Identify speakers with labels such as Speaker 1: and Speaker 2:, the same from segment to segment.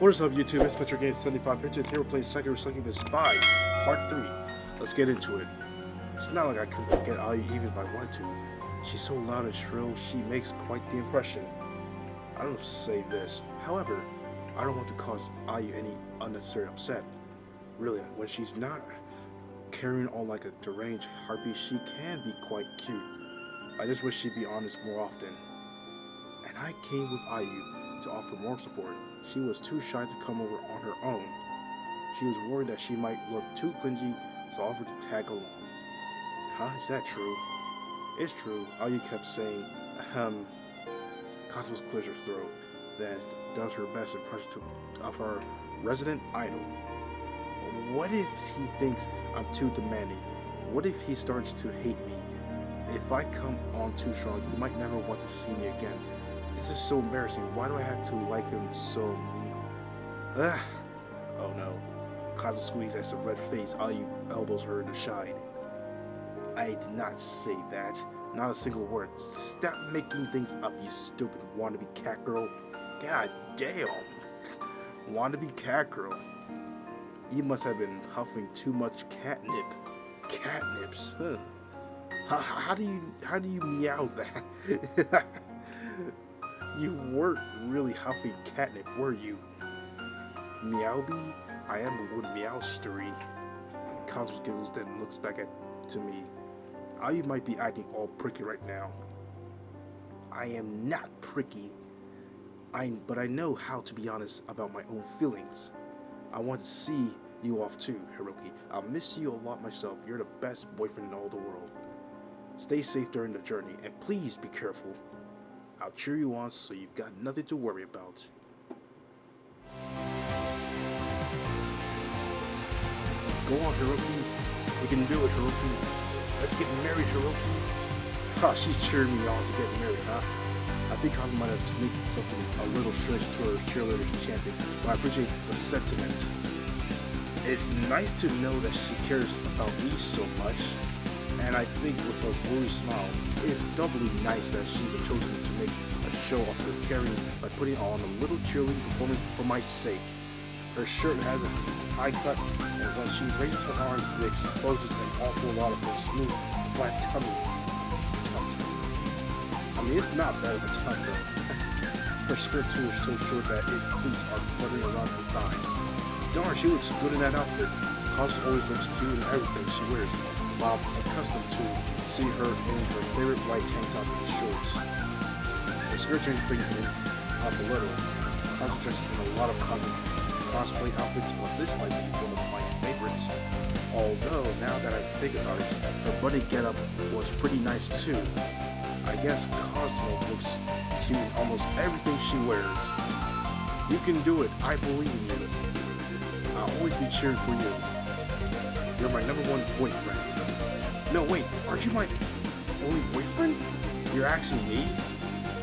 Speaker 1: What is up, YouTube? It's Metro Games 7550. Today we're playing Sakura Succubus 5, Part 3. Let's get into it. It's not like I could forget Ayu even if I wanted to. She's so loud and shrill, she makes quite the impression. I don't say this. However, I don't want to cause Ayu any unnecessary upset. Really, when she's not carrying on like a deranged harpy, she can be quite cute. I just wish she'd be honest more often. And I came with Ayu to offer more support. She was too shy to come over on her own. She was worried that she might look too clingy, so offered to tag along. Huh? Is that true? It's true. Ayu kept saying, ahem. Cosmos clears her throat, then does her best impression of our resident idol. What if he thinks I'm too demanding? What if he starts to hate me? If I come on too strong, he might never want to see me again. This is so embarrassing. Why do I have to like him so... Oh no. Kazu squeaks at some red face. Ayu elbows her in the side. I did not say that. Not a single word. Stop making things up, you stupid wannabe cat girl. God damn. Wannabe cat girl. You must have been huffing too much catnip. Catnips. Huh. How do you meow that? You weren't really huffing catnip, were you? Meowby? I am the word meowstery. Cosmos giggles, then looks back to me. Ayu might be acting all pricky right now. I am not pricky. But I know how to be honest about my own feelings. I want to see you off too, Hiroki. I'll miss you a lot myself. You're the best boyfriend in all the world. Stay safe during the journey, and please be careful. I'll cheer you on so you've got nothing to worry about. Go on, Hiroki. We can do it, Hiroki. Let's get married, Hiroki. Ha, she's cheering me on to get married, huh? I think I might have sneaked something a little strange to her cheerleaders chanting, but I appreciate the sentiment. It's nice to know that she cares about me so much. And I think with a blue smile, it's doubly nice that she's chosen to make a show of her caring by putting on a little cheerleading performance for my sake. Her shirt has a high cut, and when she raises her arms, it exposes an awful lot of her smooth, flat tummy. I mean, it's not bad of a tum though. Her skirt too is so short that its pleats are fluttering around her thighs. Darn, she looks good in that outfit. Cosmo always looks cute in everything she wears. While accustomed to see her in her favorite white tank top and shorts. The skirt change brings me up a little. Cosmo dresses in a lot of cosplay outfits, but this might be one of my favorites. Although, now that I think about it, her bunny getup was pretty nice too. I guess Cosmo looks cute in almost everything she wears. You can do it. I believe in you. I'll always be cheering for you. You're my #1 boyfriend. No, wait, aren't you my only boyfriend? You're actually me?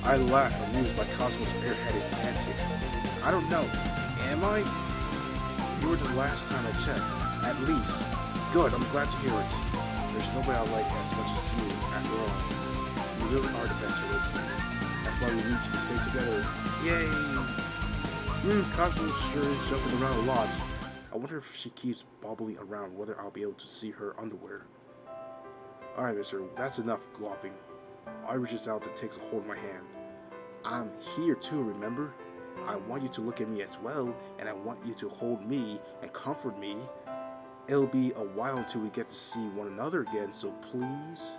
Speaker 1: I laugh, amused by Cosmo's airheaded antics. I don't know. Am I? You were the last time I checked. At least. Good, I'm glad to hear it. There's nobody I like as much as you, after all. You really are the best relation. That's why we need you to stay together. Yay! Cosmo sure is jumping around a lot. I wonder if she keeps bobbling around, whether I'll be able to see her underwear. Alright, mister, that's enough glopping. I reaches out and takes a hold of my hand. I'm here too, remember? I want you to look at me as well, and I want you to hold me and comfort me. It'll be a while until we get to see one another again, so please?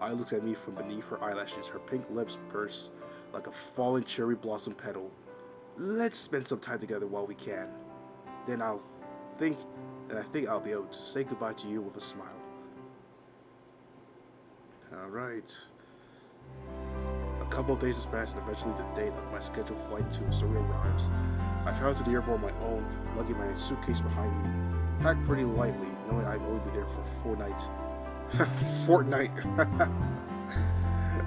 Speaker 1: I looks at me from beneath her eyelashes, her pink lips purse like a fallen cherry blossom petal. Let's spend some time together while we can. Then I think I'll be able to say goodbye to you with a smile. Alright. A couple of days has passed, and eventually the date of my scheduled flight to Astoria arrives. I travel to the airport on my own, lugging my suitcase behind me. Packed pretty lightly, knowing I'd only be there for 4 nights. Fortnight!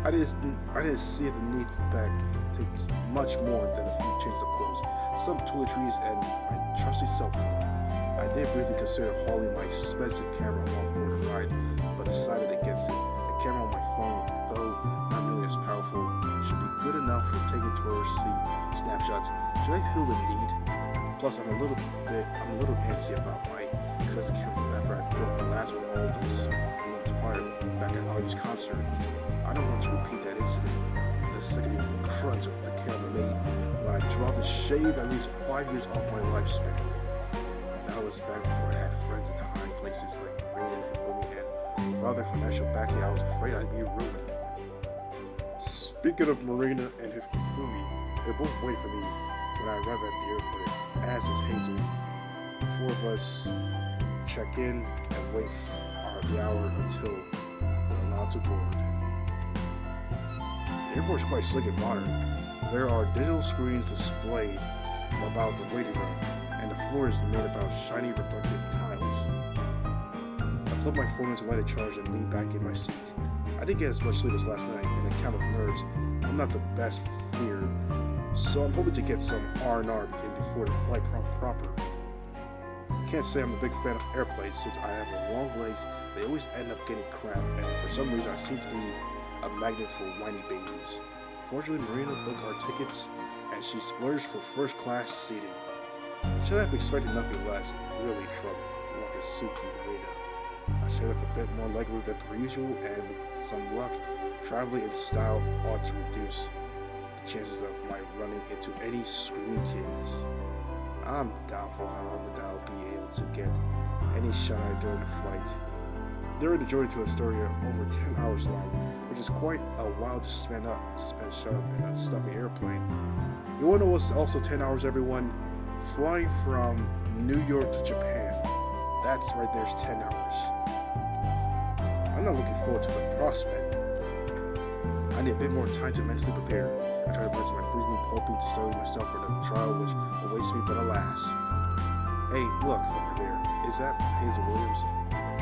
Speaker 1: I didn't see the need to pack take much more than a few changes of clothes, some toiletries, and my trusty cell phone. I did briefly consider hauling my expensive camera along for the ride, but decided against it. The camera on my phone though not nearly as powerful, should be good enough for taking tourist snapshots. Should I feel the need? Plus, I'm a little antsy about my expensive camera after I broke the last one all those months prior back at Ali's concert. I don't want to repeat that incident. The sickening crunch of the camera made when I dropped to shave at least 5 years off my lifespan. That was back before I had friends in high places like Marina and Hifumi and father financial backing. I was afraid I'd be ruined. Speaking of Marina and Hifumi, they both waited for me when I arrived at the airport, as is Hazel. The four of us check in and wait for the hour until we're allowed to board. The airport is quite slick and modern. There are digital screens displayed about the waiting room, and the floor is made about shiny reflective tiles. I plug my phone into lighted charge and lean back in my seat. I didn't get as much sleep as last night, and on account of nerves, I'm not the best fear, so I'm hoping to get some R&R in before the flight proper. Can't say I'm a big fan of airplanes since I have long legs. They always end up getting cramped, and for some reason I seem to be a magnet for whiny babies. Fortunately, Marina booked our tickets, and she splurged for first-class seating. Should have expected nothing less, really, from Wakasuki Marina. I should have a bit more legroom than per usual, and with some luck, traveling in style ought to reduce the chances of my running into any screaming kids. I'm doubtful, however, that I'll be able to get any shut-eye during the flight. During the journey to Astoria, over 10 hours long, which is quite a while to spend shut up in a stuffy airplane. You want to know what's also 10 hours, everyone? Flying from New York to Japan. That's right, there's 10 hours. I'm not looking forward to the prospect. I need a bit more time to mentally prepare. I try to manage my breathing, hoping to study myself for the trial which awaits me, but alas. Hey, look, over there. Is that Hazel Williams?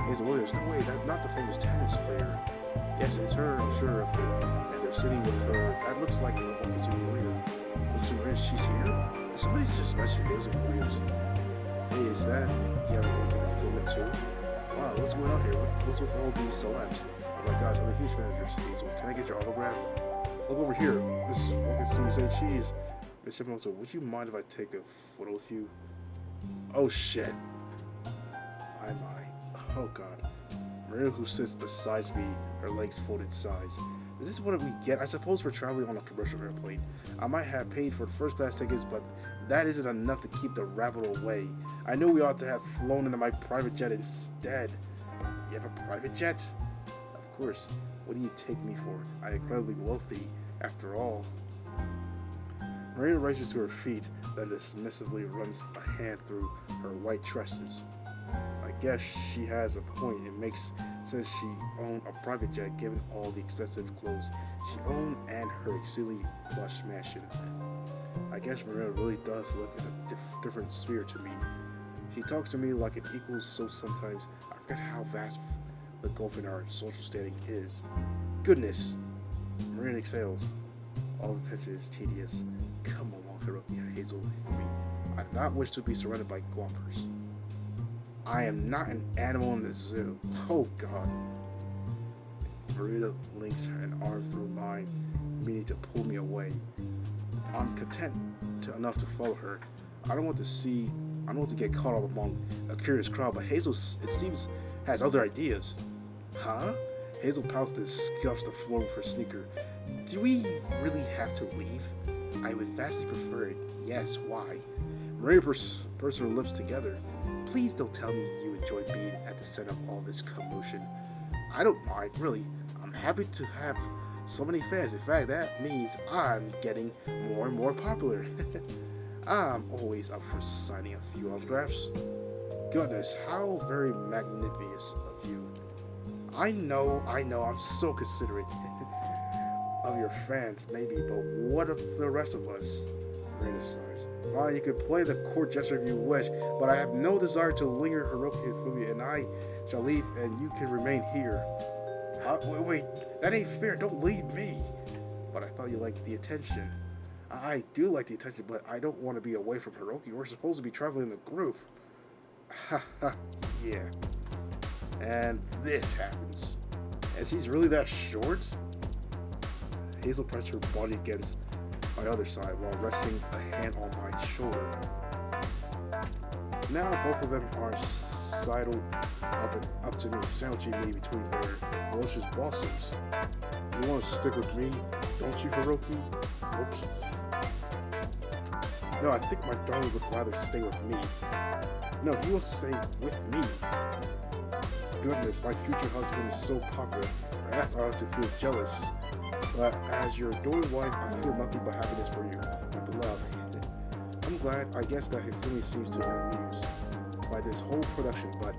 Speaker 1: Hazel Williams? No way, that's not the famous tennis player. Yes, it's her, I'm sure of it. And they're sitting with her. That looks like a Wakasuki Marina. She's here? Somebody just mentioned Hazel Williams. Hey, is that? Yeah, we're going to film it too. Wow, what's going on here? What's with all these celebs? Oh my gosh, I'm a huge fan of yours, Hazel. Can I get your autograph? Look over here. This is Wakasuki say cheese. Miss Shimoto, would you mind if I take a photo with you? Oh shit. My. Oh god. Marina, who sits beside me, her legs folded sides. Is this what we get? I suppose we're traveling on a commercial airplane. I might have paid for first class tickets, but that isn't enough to keep the rabble away. I knew we ought to have flown into my private jet instead. You have a private jet? Of course. What do you take me for? I'm incredibly wealthy, after all. Marina rises to her feet, then dismissively runs a hand through her white tresses. I guess she has a point. It makes sense she owned a private jet given all the expensive clothes she owned and her exceedingly plush mansion. I guess Marina really does live in a different sphere to me. She talks to me like an equal, so sometimes I forget how vast the gulf in our social standing is. Goodness! Marina exhales. All the tension is tedious. Come along, Hiroki Hazel, for me. I do not wish to be surrounded by gawpers. I am not an animal in the zoo. Oh god. Marina links an arm through mine, meaning to pull me away. I'm content enough to follow her. I don't want to get caught up among a curious crowd, but Hazel, it seems, has other ideas. Huh? Hazel pouts and scuffs the floor with her sneaker. Do we really have to leave? I would vastly prefer it. Yes, why? Marina purses her lips together. Please don't tell me you enjoy being at the center of all this commotion. I don't mind, really. I'm happy to have so many fans. In fact, that means I'm getting more and more popular. I'm always up for signing a few autographs. Goodness, how very magnanimous of you. I know, I'm so considerate of your fans, maybe, but what of the rest of us? Marina sighs. Fine, you could play the court jester if you wish, but I have no desire to linger, Hiroki Hifumi, and I shall leave, and you can remain here. How? Wait, that ain't fair. Don't leave me. But I thought you liked the attention. I do like the attention, but I don't want to be away from Hiroki. We're supposed to be traveling in a group. Ha ha, yeah. And this happens. And she's really that short? Hazel pressed her body against my other side while resting a hand on my shoulder. Now both of them are sidled up to me, sandwiching me between their ferocious blossoms. You want to stick with me, don't you, Hiroki? Oops. No, I think my darling would rather stay with me. No, he wants to stay with me. Goodness, my future husband is so popular. Perhaps I ought to feel jealous. But as your adoring wife, I feel nothing but happiness for you, my beloved. I'm glad. I guess that Hifumi seems to be amused by this whole production, but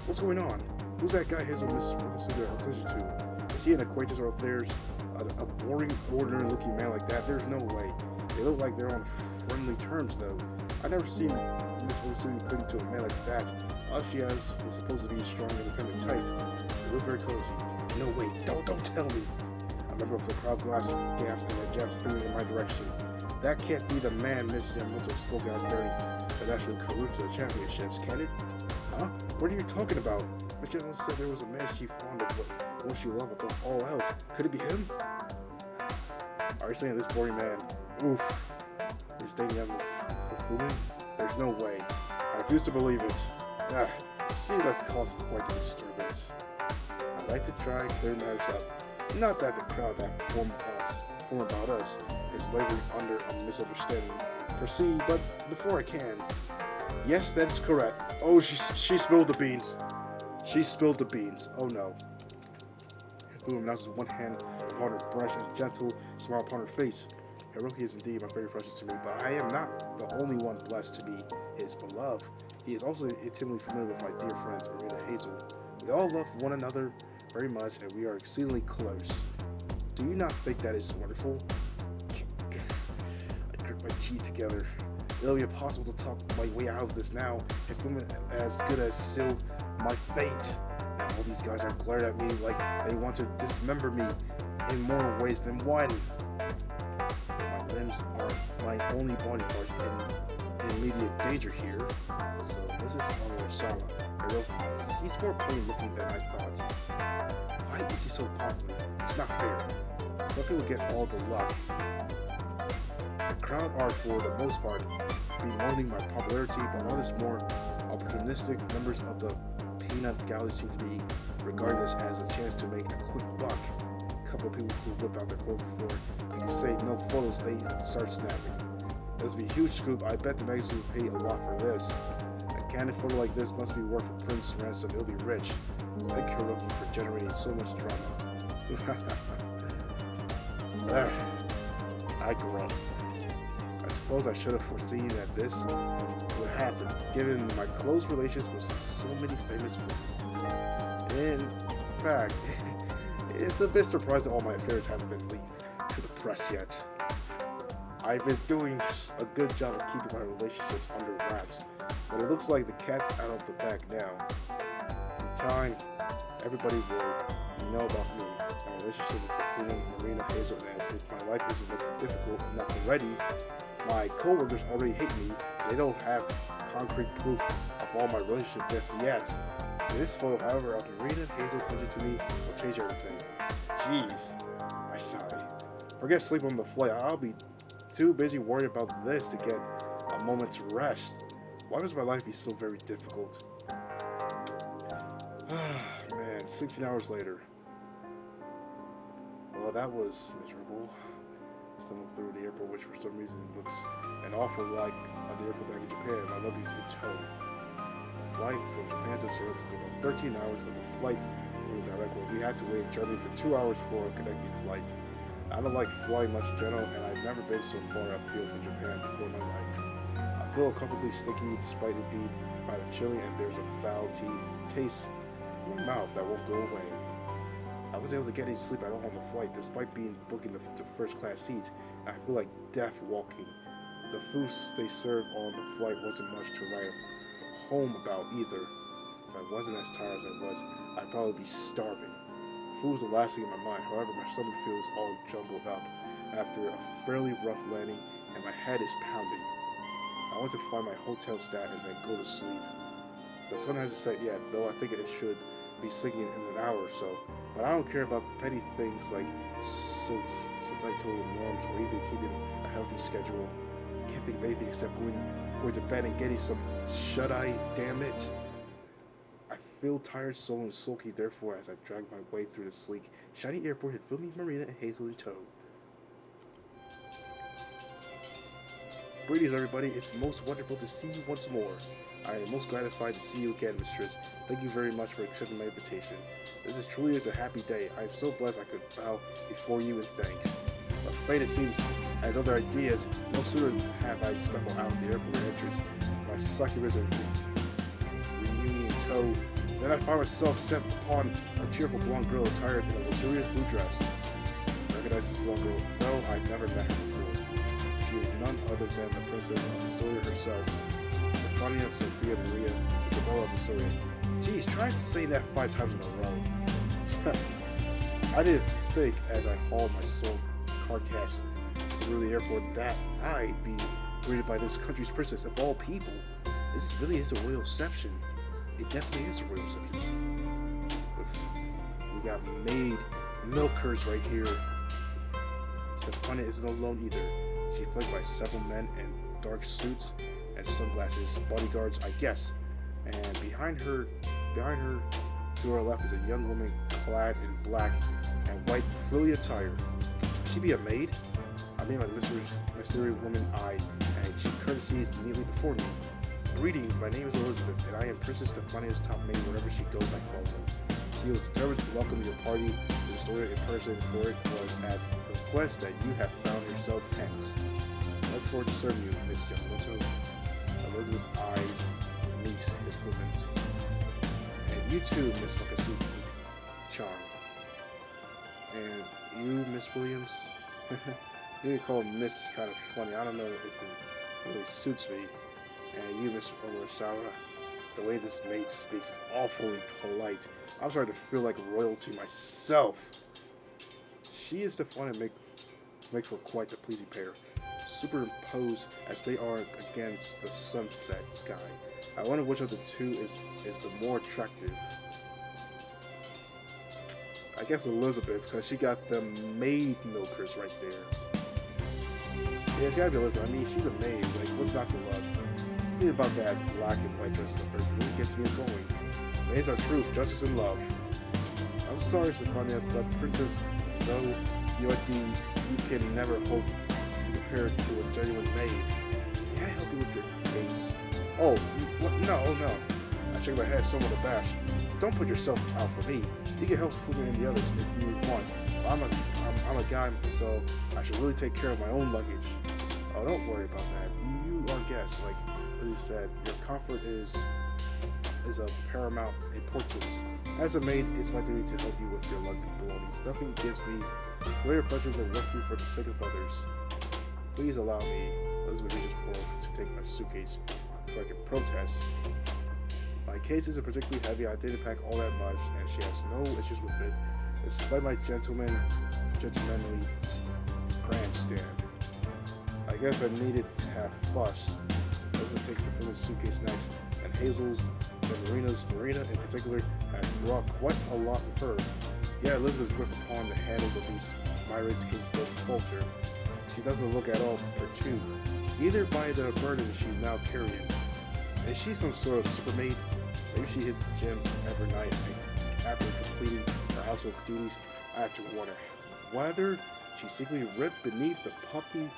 Speaker 1: what's going on? Who's that guy Hazel misrepresented her attention to? Is he an acquaintance, or if there's a boring, ordinary-looking man like that? There's no way. They look like they're on friendly terms, though. I've never seen Miss Wilson cling to a man like that. All she has was supposed to be a strong, independent type. They look very cozy. No, wait, don't tell me. A member of the crowd glass gaps and the jabs finger in my direction. That can't be the man Miss Yamamoto spoke out during the National Karuta Championships, can it? Huh? What are you talking about? Miss Yamamoto said there was a man she fond of, but one she loved above all else. Could it be him? Are you saying this boring man, oof, is dating Hifumi? There's no way. I refuse to believe it. See, that caused quite a disturbance. I'd like to try clear matters up. Not that the crowd that form about us is laboring under a misunderstanding. Proceed, but before I can. Yes, that's correct. Oh, she spilled the beans. She spilled the beans. Oh no. Hifumi announces one hand upon her breast and a gentle smile upon her face. Hiroki is indeed my very precious to me, but I am not the only one blessed to be his beloved. He is also intimately familiar with my dear friends, Marina and Hazel. We all love one another very much, and we are exceedingly close. Do you not think that is wonderful? I grip my teeth together. It'll be impossible to talk my way out of this now. Hifumi as good as sealed my fate. Now all these guys are glaring at me like they want to dismember me in more ways than one. My limbs are my only body parts in immediate danger here. So this is Onosama. Hiroki. He's more plain looking than I thought. Why is he so popular? It's not fair. Some people get all the luck. The crowd are, for the most part, bemoaning my popularity, but others more opportunistic members of the peanut gallery seem to be regarding this as a chance to make a quick buck. A couple of people who whip out their phones before they can say no photos, they start snapping. This will be a huge scoop. I bet the magazine will pay a lot for this. A candid photo like this must be worth a prince ransom. It'll be rich. Thank you, Hiroki, for generating so much drama. I grunt. I suppose I should have foreseen that this would happen, given my close relations with so many famous women. In fact, it's a bit surprising all my affairs haven't been leaked to the press yet. I've been doing a good job of keeping my relationships under wraps, but it looks like the cat's out of the bag now. In time, everybody will know about me, my relationship with Hifumi, Marina, Hazel, and since my life isn't difficult enough already, my co-workers already hate me. They don't have concrete proof of all my relationship just yet. This photo, however, of Marina and Hazel clinging to me will change everything. Jeez, I sigh. Forget sleep on the flight. I'll be too busy worrying about this to get a moment's rest. Why must my life be so very difficult? Man, 16 hours later. Well, that was miserable. Stumbling through the airport, which for some reason looks an awful like the airport back in Japan. My luggage in tow. The flight from Japan to Astoria took about 13 hours, but the flight was direct one. We had to wait in Germany for 2 hours for a connecting flight. I don't like flying much in general, and I've never been so far afield from Japan before in my life. I feel uncomfortably sticky despite it being rather chilly, and there's a foul taste in my mouth that won't go away. I was able to get any sleep at all on the flight, despite being booking the first class seats. I feel like death walking. The food they served on the flight wasn't much to write home about either. If I wasn't as tired as I was, I'd probably be starving. Food was the last thing in my mind. However, my stomach feels all jumbled up after a fairly rough landing, and my head is pounding. I want to find my hotel stat and then go to sleep. The sun hasn't set yet, though I think it should be sinking in an hour or so. But I don't care about petty things like flight total norms or even keeping a healthy schedule. I can't think of anything except going to bed and getting some shut-eye, damn it. I feel tired, sullen, and sulky, therefore, as I drag my way through the sleek, shiny airport with filmy marina and Hazel in tow. Greetings, everybody. It's most wonderful to see you once more. I am most gratified to see you again, mistress. Thank you very much for accepting my invitation. This truly is a happy day. I am so blessed I could bow before you in thanks. Afraid it seems as other ideas, no sooner have I stumbled out of the airport entrance, my succubus reunion in tow, then I find myself set upon a cheerful blonde girl attired in a luxurious blue dress. I recognize this blonde girl, though I've never met her before. She is none other than the princess of Astoria herself, Sakura Sophia Maria Isabella of Astoria. Geez, try saying that 5 times in a row. I didn't think, as I hauled my soul carcass through the airport, that I'd be greeted by this country's princess of all people. This really is a royal reception. It definitely is a royal reception. We got maid milkers right here. Stefania isn't alone either. She's flanked by several men in dark suits and sunglasses, bodyguards, I guess. And behind her, to her left, is a young woman clad in black and white frilly attire. She be a maid? I mean, like mysterious woman eyed, and she courtesies immediately before me. Greetings, my name is Elizabeth, and I am Princess Stefania's top maid. Wherever she goes, I follow. She was determined to welcome your party to Astoria in person, for it was at request that you have found yourself hence. I look forward to serving you, Miss Yamamoto. Elizabeth's eyes meet improvement. And you too, Miss Wakasuki Charm. And you, Miss Williams? You can call Miss is kind of funny. I don't know if it really suits me. And you, Miss Orosawa, the way this maid speaks is awfully polite. I'm starting to feel like royalty myself. She is the fun and make for quite the pleasing pair, superimposed as they are against the sunset sky. I wonder which of the two is the more attractive. I guess Elizabeth, because she got the maid milkers right there. Yeah, it's gotta be Elizabeth. I mean, she's a maid. Like, what's not to love? Something about that black and white dress at first really gets me going. Maids are truth, justice, and love. I'm sorry, Stefania, but Princess, though you can never hope to compare it to a genuine maid. May I help you with your case? Oh, what? No. I shake my head, somewhat abashed. Don't put yourself out for me. You can help Fuga and the others if you want. I'm a guy, so I should really take care of my own luggage. Oh, don't worry about that. You are guests. Like Lizzie said, your comfort is of paramount importance. As a maid, it's my duty to help you with your luggage belongings. Nothing gives me greater pleasure than working for the sake of others. Please allow me. Elizabeth reaches forth to take my suitcase before I can protest. My case isn't particularly heavy. I didn't pack all that much, and she has no issues with it, despite my gentlemanly grandstand. I guess I needed to have fuss. Elizabeth takes it from the suitcase next, and Hazel's and Marina in particular has brought quite a lot with her. Yeah, Elizabeth's grip upon the handles of these myriads cases don't falter. She doesn't look at all perturbed, either by the burden she's now carrying. Is she some sort of super maid? Maybe she hits the gym every night after completing her household duties. I have to wonder whether she's secretly ripped beneath the puffy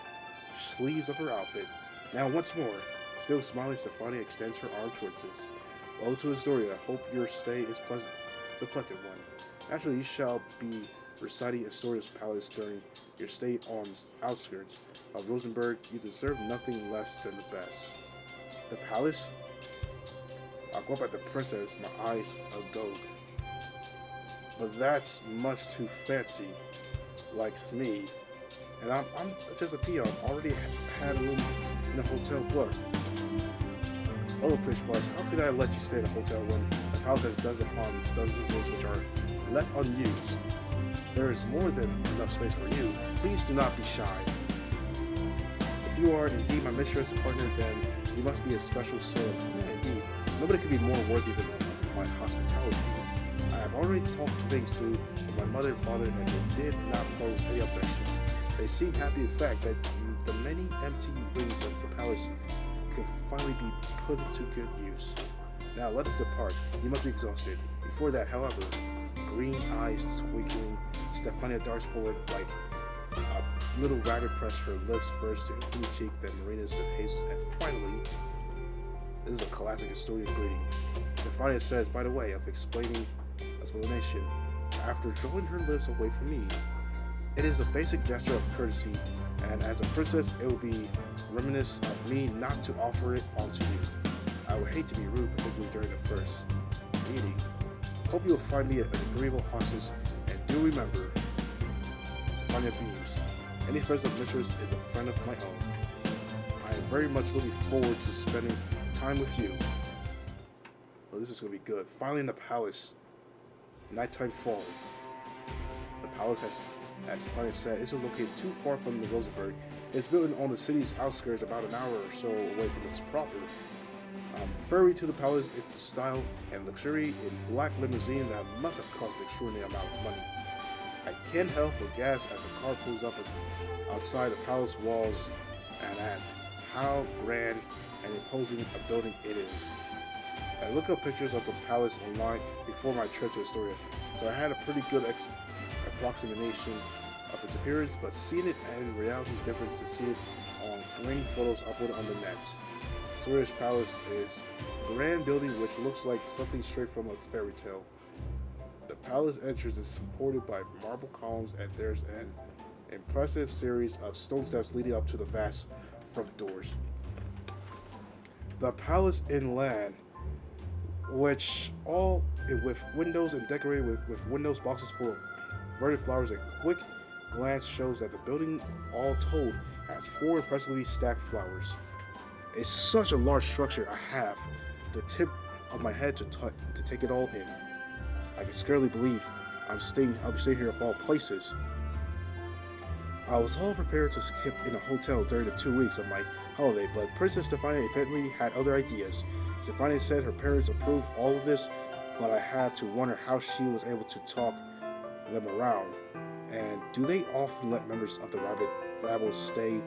Speaker 1: sleeves of her outfit. Now once more, still smiling, Stefania extends her arm towards us. Welcome to Astoria. I hope your stay is pleasant. It's a pleasant one. Naturally, you shall be residing Astoria's palace during your stay on the outskirts of Rosenberg. You deserve nothing less than the best. The palace? I'll go up at the princess, my eyes agog. But that's much too fancy, likes me. And I'm just a peon. Already had a room in a hotel booked. Oh, Fish Buzz, how could I let you stay in a hotel when the palace has dozens upon dozens of rooms which are left unused? There is more than enough space for you. Please do not be shy. If you are indeed my mistress and partner, then you must be a special sort of man indeed. Nobody could be more worthy than my hospitality. I have already talked things to my mother and father, and they did not pose any objections. They seem happy, in fact, that the many empty wings of the palace could finally be put into good use. Now let us depart. You must be exhausted. Before that, however, green eyes twinkling, Stefania darts forward like a little rabbit, pressed her lips first to Blue Cheek, then Marina's, then Hazel's, and finally, this is a classic Astoria greeting. Stefania says, by the way, of explanation, after drawing her lips away from me, it is a basic gesture of courtesy, and as a princess, it would be remiss of me not to offer it onto you. I would hate to be rude, particularly during the first meeting. Hope you will find me an agreeable hostess, and do remember, Stefania beams. Any friends of Mistress is a friend of my own. I am very much looking forward to spending time with you. Well, this is going to be good. Finally in the palace. Nighttime falls. The palace, as Stefania said, isn't located too far from the Rosenberg. It's built on the city's outskirts, about an hour or so away from its proper. Ferry to the palace, its style and luxury in black limousine that must have cost an extraordinary amount of money. I can't help but gasp as the car pulls up outside the palace walls, and at how grand and imposing a building it is. I looked up pictures of the palace online before my trip to Astoria, so I had a pretty good approximation of its appearance, but seeing it in reality is different to see it on grainy photos uploaded on the net. Astoria's palace is a grand building which looks like something straight from a fairy tale. The palace entrance is supported by marble columns, and there's an impressive series of stone steps leading up to the vast front doors. The palace inland, which all with windows and decorated with windows boxes full of verdant flowers, a quick glance shows that the building, all told, has 4 impressively stacked flowers. It's such a large structure, I have the tip of my head to take it all in. I can scarcely believe I'll be staying here of all places. I was all prepared to skip in a hotel during the 2 weeks of my holiday, but Princess Stefania evidently had other ideas. Stefania said her parents approved all of this, but I had to wonder how she was able to talk them around. And do they often let members of the rabble stay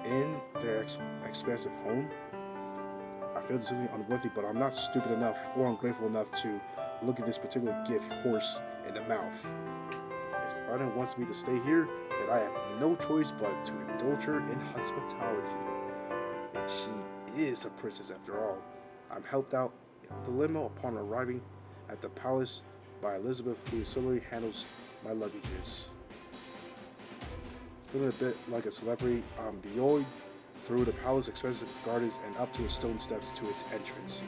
Speaker 1: in their expansive home? I feel this is unworthy, but I'm not stupid enough or ungrateful enough to look at this particular gift horse in the mouth. If Stefania wants me to stay here, then I have no choice but to indulge her in hospitality. And she is a princess after all. I'm helped out of the limo upon arriving at the palace by Elizabeth, who similarly handles my luggages. Feeling a bit like a celebrity, I'm buoyed through the palace expensive gardens and up to the stone steps to its entrance.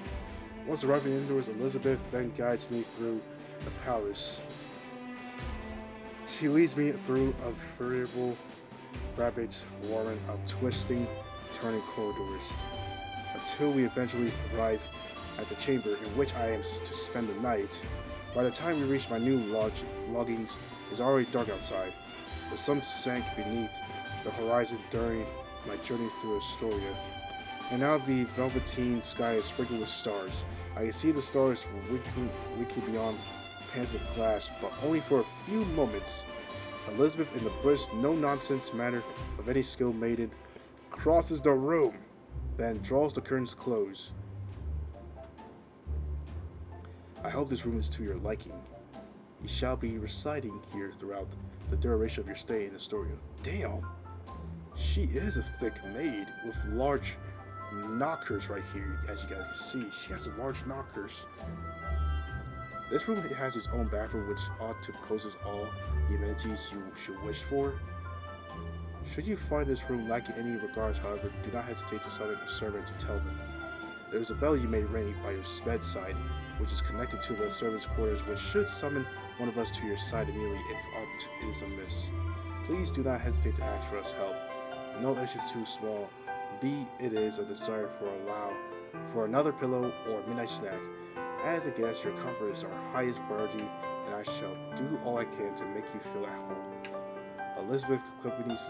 Speaker 1: Once arriving indoors, Elizabeth then guides me through the palace. She leads me through a veritable rabbit warren of twisting, turning corridors, until we eventually arrive at the chamber in which I am to spend the night. By the time we reach my new lodgings, it's already dark outside. The sun sank beneath the horizon during my journey through Astoria, and now the velveteen sky is sprinkled with stars. I can see the stars weakly beyond panes of glass, but only for a few moments. Elizabeth, in the brisk, no-nonsense manner of any skilled maiden, crosses the room, then draws the curtains close. I hope this room is to your liking. You shall be residing here throughout the duration of your stay in Astoria. Damn! She is a thick maid with large knockers right here, as you guys can see. She has some large knockers. This room has its own bathroom, which ought to possess all the amenities you should wish for. Should you find this room lacking any regards, however, do not hesitate to summon a servant to tell them. There is a bell you may ring by your bedside, which is connected to the servants' quarters, which should summon one of us to your side immediately if aught is amiss. Please do not hesitate to ask for us help. No issue too small, be it is a desire for another pillow or midnight snack. As a guest, your comfort is our highest priority, and I shall do all I can to make you feel at home. Elizabeth accompanies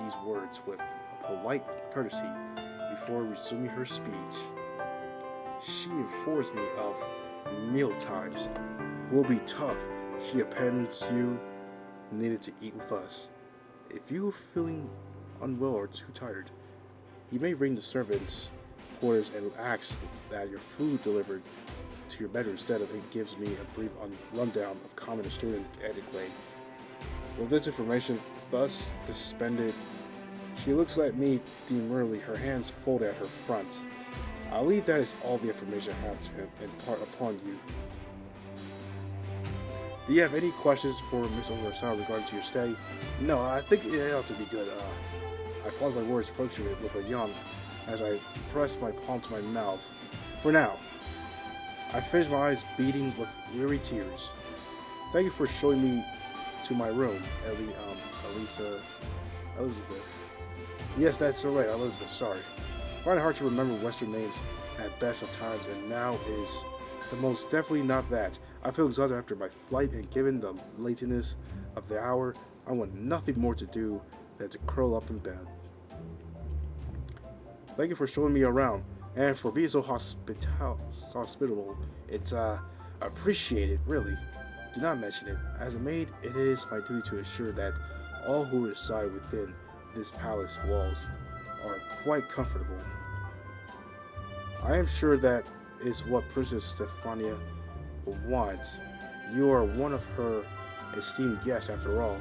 Speaker 1: these words with a polite courtesy before resuming her speech. She informs me of meal times will be tough. She appends you needed to eat with us. If you are feeling unwell or too tired, you may ring the servants' quarters and ask that your food delivered to your bedroom instead of it gives me a brief rundown of common Asturian etiquette. With this information thus suspended, she looks at me demurely, her hands folded at her front. I believe that is all the information I have to impart upon you. Do you have any questions for Miss Oversaw regarding to your stay? No, I think it ought to be good. I pause my words punctuated with a yawn as I press my palm to my mouth. For now, I finish my eyes beating with weary tears. Thank you for showing me to my room, Elizabeth. Yes, that's alright, Elizabeth, sorry. I find it hard to remember Western names at best of times, and now is the most definitely not that. I feel exhausted after my flight, and given the lateness of the hour, I want nothing more to do than to curl up in bed. Thank you for showing me around, and for being so hospitable. It's appreciated, really. Do not mention it. As a maid, it is my duty to ensure that all who reside within this palace walls are quite comfortable. I am sure that is what Princess Stefania wants. You are one of her esteemed guests after all.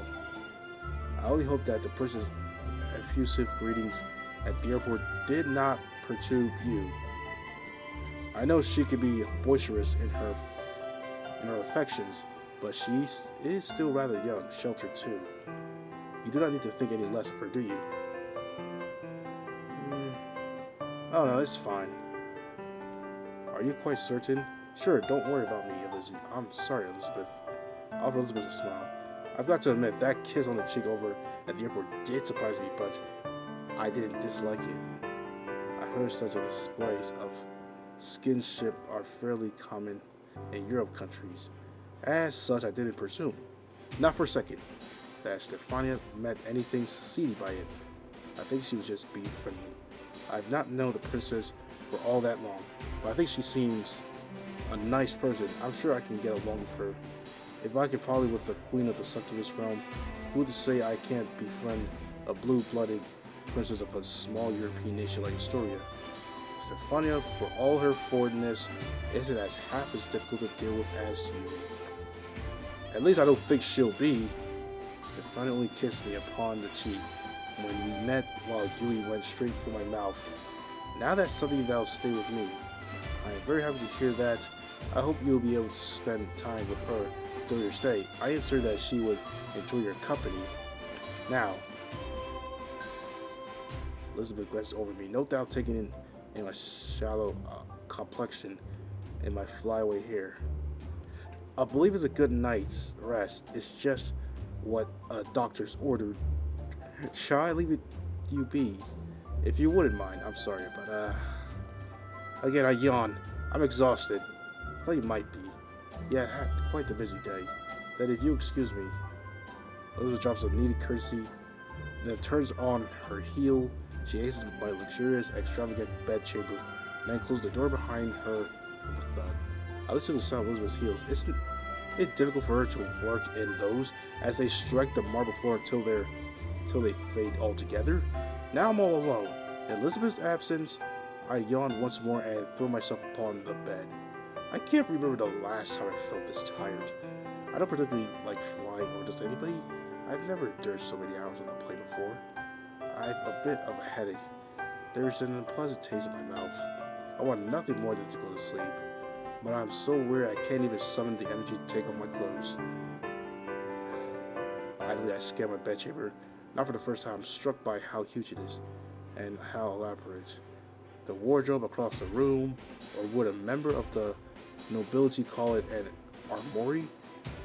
Speaker 1: I only hope that the princess' effusive greetings at the airport did not perturb you. I know she can be boisterous in her affections, but she is still rather young, sheltered too. You do not need to think any less of her, do you? Oh no, it's fine. Are you quite certain? Sure, don't worry about me, Elizabeth. I'm sorry, Elizabeth. I offer Elizabeth a smile. I've got to admit, that kiss on the cheek over at the airport did surprise me, but I didn't dislike it. I heard such a displays of skinship are fairly common in Europe countries. As such, I didn't presume, not for a second, that Stefania meant anything seedy by it. I think she was just being friendly. I've not known the princess for all that long, but I think she seems a nice person. I'm sure I can get along with her. If I could probably with the queen of the Succubus realm, who to say I can't befriend a blue-blooded princess of a small European nation like Astoria? Stefania, for all her forwardness, isn't as half as difficult to deal with as you. At least I don't think she'll be. Stefania only kissed me upon the cheek when we met, while Gooey went straight for my mouth. Now that's something that'll stay with me. I am very happy to hear that. I hope you'll be able to spend time with her during your stay. I am sure that she would enjoy your company. Now, Elizabeth glances over me, no doubt taking in my shallow complexion and my flyaway hair. I believe it's a good night's rest. It's just what doctors ordered. Shall I leave it you be? If you wouldn't mind. I'm sorry, but again, I yawn. I'm exhausted. I thought you might be. Yeah, I had quite the busy day. Then if you excuse me. Elizabeth drops a needed courtesy, then turns on her heel. She exits my luxurious, extravagant bedchamber, and then closes the door behind her with a thud. I listen to the sound of Elizabeth's heels. Isn't it difficult for her to work in those as they strike the marble floor until they fade altogether? Now I'm all alone. In Elizabeth's absence, I yawn once more and throw myself upon the bed. I can't remember the last time I felt this tired. I don't particularly like flying, or does anybody? I've never endured so many hours on the plane before. I have a bit of a headache. There's an unpleasant taste in my mouth. I want nothing more than to go to sleep, but I'm so weary I can't even summon the energy to take off my clothes. Idly, I scan my bedchamber. Not for the first time, I'm struck by how huge it is and how elaborate. The wardrobe across the room, or would a member of the nobility call it an armory?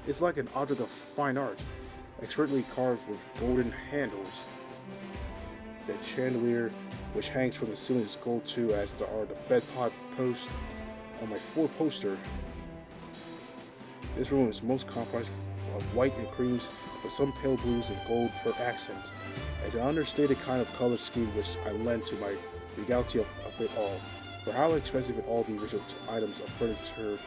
Speaker 1: It's like an object of fine art, expertly carved with golden handles. The chandelier, which hangs from the ceiling, is gold too, as are the bedpot posts on my four-poster. This room is most comprised of white and creams, with some pale blues and gold for accents. It's an understated kind of color scheme which I lend to my regality of it all. For how expensive all the original items of furniture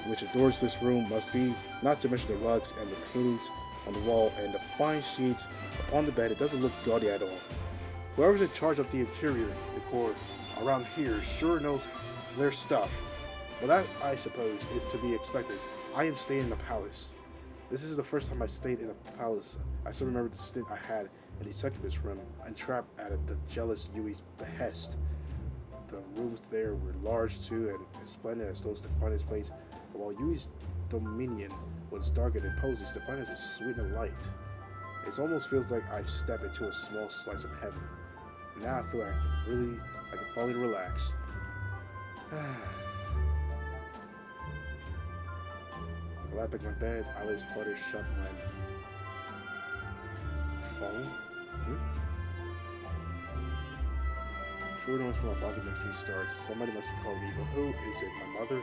Speaker 1: which adorns this room must be, not to mention the rugs and the paintings on the wall and the fine sheets upon the bed. It doesn't look gaudy at all. Whoever's in charge of the interior decor around here sure knows their stuff. Well, that, I suppose, is to be expected. I am staying in a palace. This is the first time I stayed in a palace. I still remember the stint I had in the succubus room, entrapped at the jealous Yui's behest. The rooms there were large too, and as splendid as those Stefania's place. But while Yui's dominion was dark and imposing, Stefania's is sweet and light. It almost feels like I've stepped into a small slice of heaven. Now I feel like I can finally relax. I lie back in my bed, eyelids flutter shut when... Phone? Sure noise from my pocket makes me start. Somebody must be calling me, but who is it? My mother?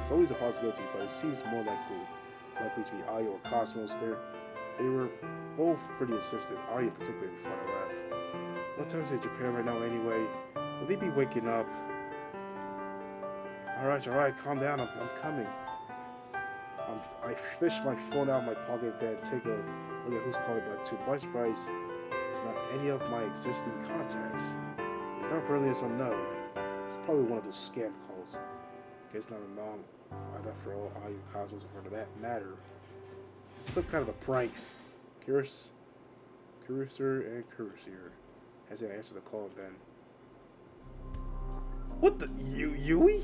Speaker 1: It's always a possibility, but it seems more likely to be Aya or Cosmos. They were both pretty insistent, Aya particularly before I left. What time is it in Japan right now anyway? Will they be waking up? Alright, calm down, I'm coming. I fish my phone out of my pocket, then take a look at who's calling, but to my surprise, it's not any of my existing contacts. It's not brilliant unknown. It's probably one of those scam calls. Guess not a mom, and after all, Aya Cosmos for that matter. It's some kind of a prank. Curiouser and Curiouser has to answer the call then. What the Yui?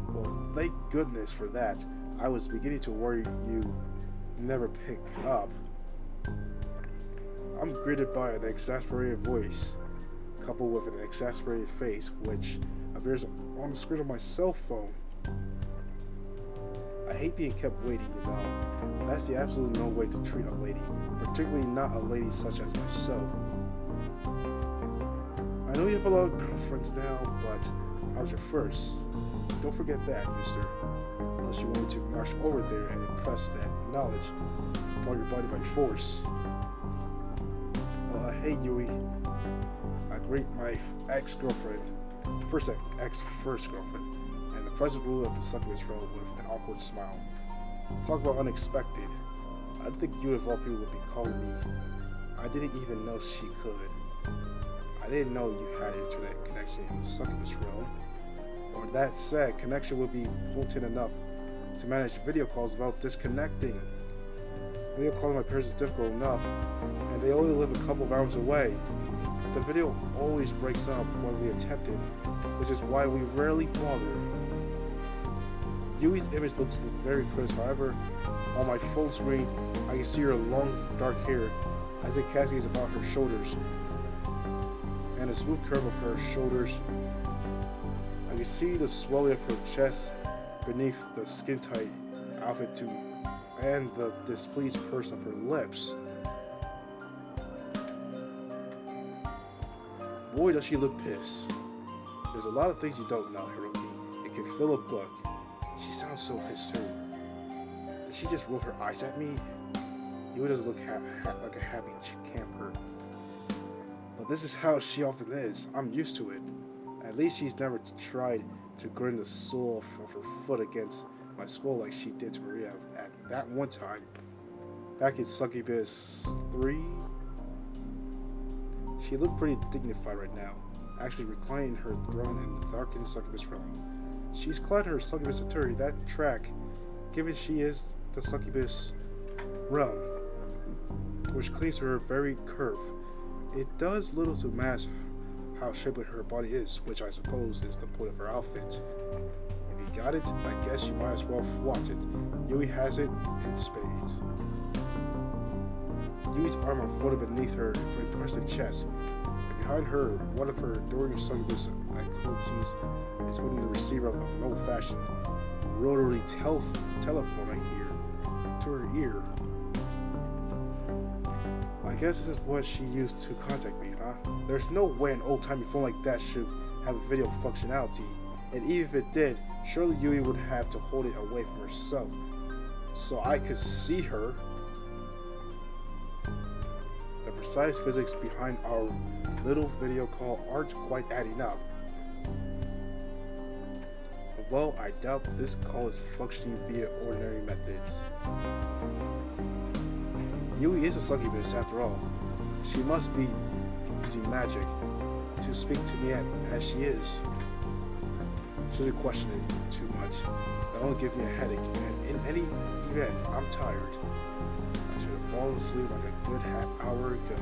Speaker 1: Well, thank goodness for that. I was beginning to worry you never pick up. I'm greeted by an exasperated voice, coupled with an exasperated face, which appears on the screen of my cell phone. I hate being kept waiting, you know. That's the absolute no way to treat a lady, particularly not a lady such as myself. I know you have a lot of girlfriends now, but how's your first? Don't forget that, mister. Unless you want to march over there and impress that knowledge upon your body by force. Hey Yui. I greet my ex-girlfriend, first girlfriend, and the present ruler of the succubus realm with an awkward smile. Talk about unexpected. I didn't think you of all people would be calling me. I didn't even know she could. I didn't know you had an internet connection in the succubus realm. Or that said, connection would be potent enough to manage video calls without disconnecting. Video calling my parents is difficult enough, and they only live a couple of hours away. The video always breaks up when we attempt it, which is why we rarely bother. Yui's image looks very crisp, however, on my phone screen, I can see her long dark hair as it cascades about her shoulders, and the smooth curve of her shoulders. I can see the swelling of her chest beneath the skin-tight outfit too, and the displeased purse of her lips. Boy, does she look pissed. There's a lot of things you don't know, Hiroki. It can fill a book. She sounds so pissed too. Did she just roll her eyes at me? Yui doesn't look like a happy camper. But this is how she often is. I'm used to it. At least she's never tried to grind the sole of her foot against my skull like she did to Maria at that one time. Back in Succubus 3. She looked pretty dignified right now, actually reclining her throne in the darkened succubus realm. She's clad her succubus Astoria, that track, given she is the succubus realm, which clings to her very curve. It does little to mask how shapely her body is, which I suppose is the point of her outfit. If you got it, I guess you might as well flaunt it. Yui has it in spades. Yui's arm unfolded beneath her impressive chest, and behind her, one of her adoring succubus Ikochis is holding the receiver of an old-fashioned rotary telephone I hear to her ear. I guess this is what she used to contact me, huh? There's no way an old-timey phone like that should have a video functionality, and even if it did, surely Yui would have to hold it away from herself so I could see her. The precise physics behind our little video call aren't quite adding up. well, I doubt this call is functioning via ordinary methods. Yui is a succubus after all. She must be using magic to speak to me as she is. Shouldn't question it too much. That'll only give me a headache, and in any event, I'm tired. I should have fallen asleep like a good half hour ago.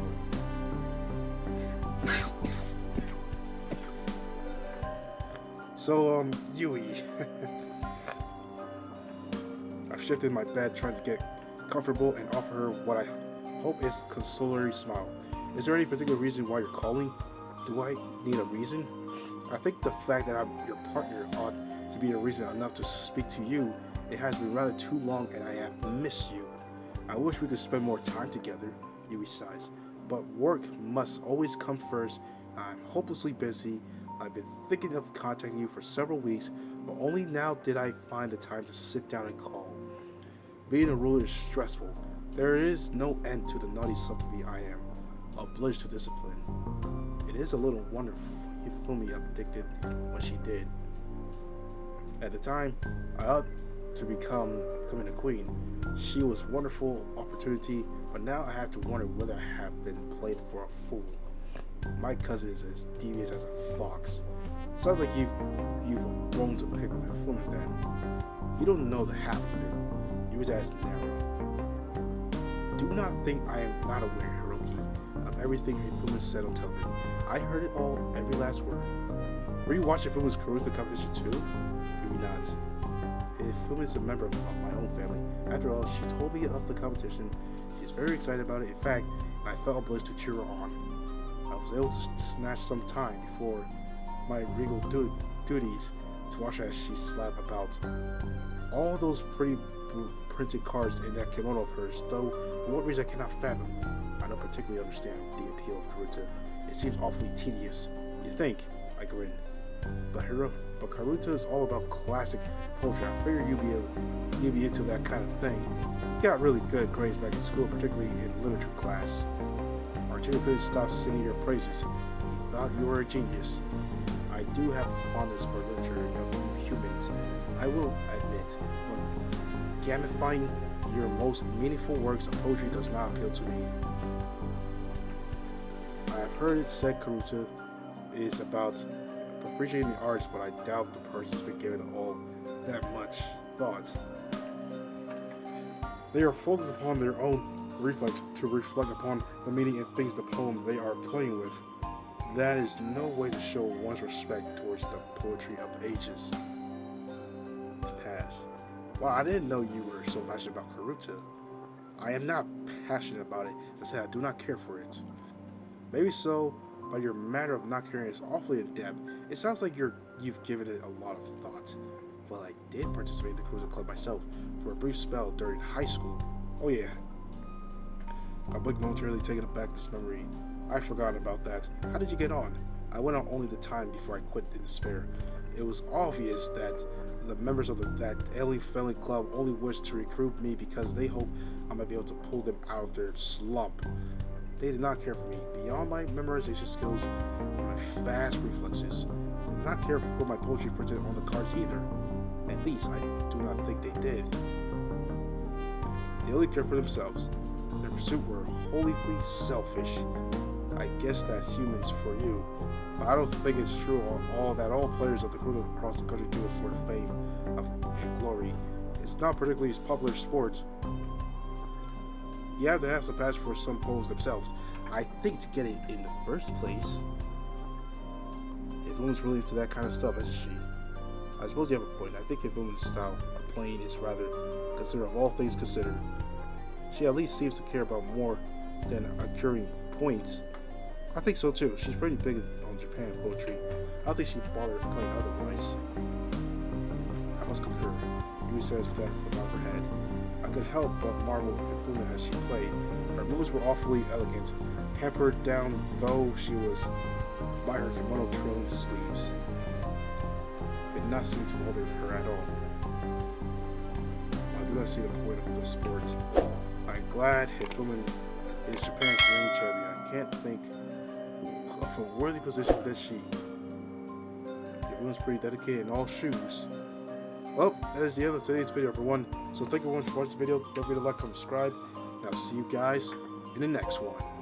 Speaker 1: So, Yui. I've shifted my bed trying to get comfortable and offer her what I hope is a consolatory smile. Is there any particular reason why you're calling? Do I need a reason? I think the fact that I'm your partner ought to be a reason enough to speak to you. It has been rather too long and I have missed you. I wish we could spend more time together, Yui sighs. But work must always come first. I'm hopelessly busy. I've been thinking of contacting you for several weeks, but only now did I find the time to sit down and call. Being a ruler is stressful. There is no end to the naughty succubus I am, obliged to discipline. It is a little wonderful Hifumi addicted when she did. At the time, I ought to becoming a queen. She was a wonderful opportunity, but now I have to wonder whether I have been played for a fool. My cousin is as devious as a fox. Sounds like you've grown to pick with Hifumi then. You don't know the half of it. You was as narrow. Do not think I am not aware, Hiroki, of everything Hifumi said on television. I heard it all, every last word. Were you watching Hifumi's Karuta competition too? Maybe not. Hifumi is a member of my own family. After all, she told me of the competition. She's very excited about it. In fact, I felt obliged to cheer her on. I was able to snatch some time before my regal duties to watch her as she slapped about. All those pretty printed cards in that kimono of hers, though for what reason I cannot fathom. I don't particularly understand the appeal of Karuta. It seems awfully tedious. You think? I grinned. But Karuta is all about classic poetry. I figured you'd be into that kind of thing. You got really good grades back in school, particularly in literature class. Our teacher couldn't stop singing your praises. He thought you were a genius. I do have a fondness for literature of humans. I will admit, when gamifying your most meaningful works of poetry does not appeal to me. I have heard it said Karuta is about appreciating the arts, but I doubt the person's been given all that much thought. They are focused upon their own reflex to reflect upon the meaning and things the poem they are playing with. That is no way to show one's respect towards the poetry of ages past. Wow, I didn't know you were so passionate about Karuta. I am not passionate about it. As I said, I do not care for it. Maybe so, but your matter of not caring is awfully in depth. It sounds like you've given it a lot of thought. Well, I did participate in the Karuta Club myself for a brief spell during high school. Oh yeah. I blinked momentarily, taken aback at this memory. I'd forgotten about that. How did you get on? I went on only the time before I quit in despair. It was obvious that the members of that alien-friendly club only wished to recruit me because they hoped I might be able to pull them out of their slump. They did not care for me. Beyond my memorization skills and my fast reflexes, they did not care for my poetry printed on the cards either. At least, I do not think they did. They only cared for themselves. Their pursuit were wholly selfish. I guess that's humans for you. But I don't think it's true that all players of the Karuta across the country do it for the fame and glory. It's not particularly a popular sport. You have to have some passion for some poems themselves. I think to get it in the first place, if women's really into that kind of stuff, isn't she? I suppose you have a point. I think if women's style of playing is rather considered of all things considered. She at least seems to care about more than accruing points. I think so too. She's pretty big on Japan poetry. I don't think she'd bother playing otherwise. I must concur, Yui says with that above her head. I could help but marvel at Hifumi as she played. Her moves were awfully elegant, hampered down though she was by her kimono trailing sleeves. It did not seem to bother her at all. I do not see the point of the sport. I'm glad Hifumi is Japan's reigning champion. I can't think of a worthy position than she. Hifumi's pretty dedicated in all shoes. Well, that is the end of today's video, everyone. So thank you everyone for watching the video. Don't forget to like, comment, subscribe. And I'll see you guys in the next one.